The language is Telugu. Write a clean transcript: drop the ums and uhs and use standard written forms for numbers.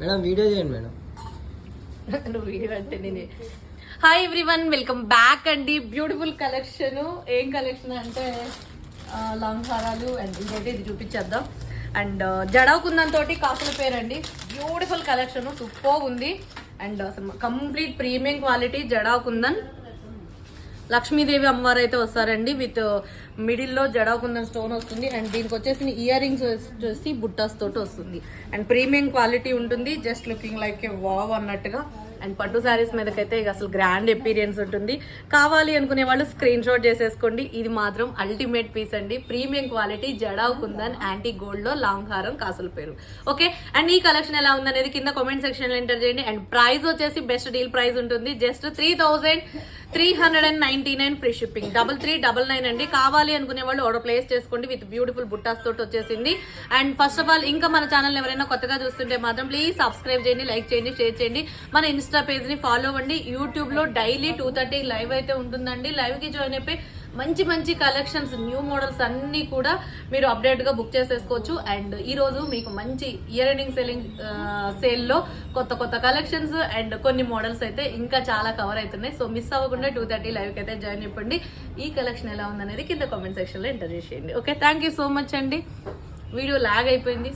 మేడం వీడియో చేయండి మేడం. నువ్వు వీడియో అంటే నేను. హాయ్ ఎవ్రీవన్, వెల్కమ్ బ్యాక్ అండి. Beautiful collection. ఏం కలెక్షన్ అంటే లాంగ్ హారాలు అండ్ ఇదైతే ఇది చూపించేద్దాం. అండ్ జడావ్ కుందన్ తోటి కాసుల పేరండి. బ్యూటిఫుల్ కలెక్షన్, సూపర్ ఉంది. అండ్ అసలు complete premium quality jadau kundan. Lakshmidevi అమ్మవారు అయితే వస్తారండి. విత్ మిడిల్లో జడావ్ కుందన్ స్టోన్ వస్తుంది. అండ్ దీనికి వచ్చేసి ఇయర్ రింగ్స్ వచ్చేసి బుట్టాస్ తోటి వస్తుంది. అండ్ ప్రీమియం క్వాలిటీ ఉంటుంది. జస్ట్ లుకింగ్ లైక్ ఏ వావ్ అన్నట్టుగా. అండ్ పట్టు శారీస్ మీదకైతే ఇక అసలు గ్రాండ్ ఎపీరియన్స్ ఉంటుంది. కావాలి అనుకునే వాళ్ళు స్క్రీన్ షాట్ చేసేసుకోండి. ఇది మాత్రం అల్టిమేట్ పీస్ అండి. Premium quality jadau kundan antique gold లో లాంగ్ హారం కాసుల పేరు. ఓకే, అండ్ ఈ కలెక్షన్ ఎలా ఉందనేది కింద కామెంట్ సెక్షన్ లో ఎంటర్ చేయండి. అండ్ ప్రైస్ వచ్చేసి బెస్ట్ డీల్ ప్రైస్ ఉంటుంది. Just 3,399 free shipping. 3399 అండి. కావాలి అనుకునే వాళ్ళు ఆర్డర్ ప్లేస్ చేసుకోండి. విత్ బ్యూటిఫుల్ బుట్టాస్ తోటి వచ్చేసింది. అండ్ ఫస్ట్ ఆఫ్ ఆల్ ఇంకా మన ఛానల్ ఎవరైనా కొత్తగా చూస్తుంటే మాత్రం ప్లీజ్ సబ్స్క్రైబ్ చేయండి, లైక్ చేయండి, షేర్ చేయండి. మన ఇన్స్టా పేజ్ ని ఫాలో అవ్వండి. యూట్యూబ్ లో డైలీ 2:30 లైవ్ అయితే ఉంటుందండి. లైవ్ కి జాయిన్ అయిపోయి మంచి మంచి కలెక్షన్స్, న్యూ మోడల్స్ అన్ని కూడా మీరు అప్డేట్ గా బుక్ చేసేసుకోవచ్చు. అండ్ ఈ రోజు మీకు మంచి ఇయర్ ఎండింగ్ సేల్ లో కొత్త కొత్త కలెక్షన్స్ అండ్ కొన్ని మోడల్స్ అయితే ఇంకా చాలా కవర్ అవుతున్నాయి. సో మిస్ అవ్వకుండా 2:30 లైవ్ కి అయితే జాయిన్ అయిపోండి. ఈ కలెక్షన్ ఎలా ఉందనేది కింద కామెంట్ సెక్షన్ లో ఎంటర్ చేసేయండి. Okay, thank you so much అండి. వీడియో లాగ్ అయిపోయింది.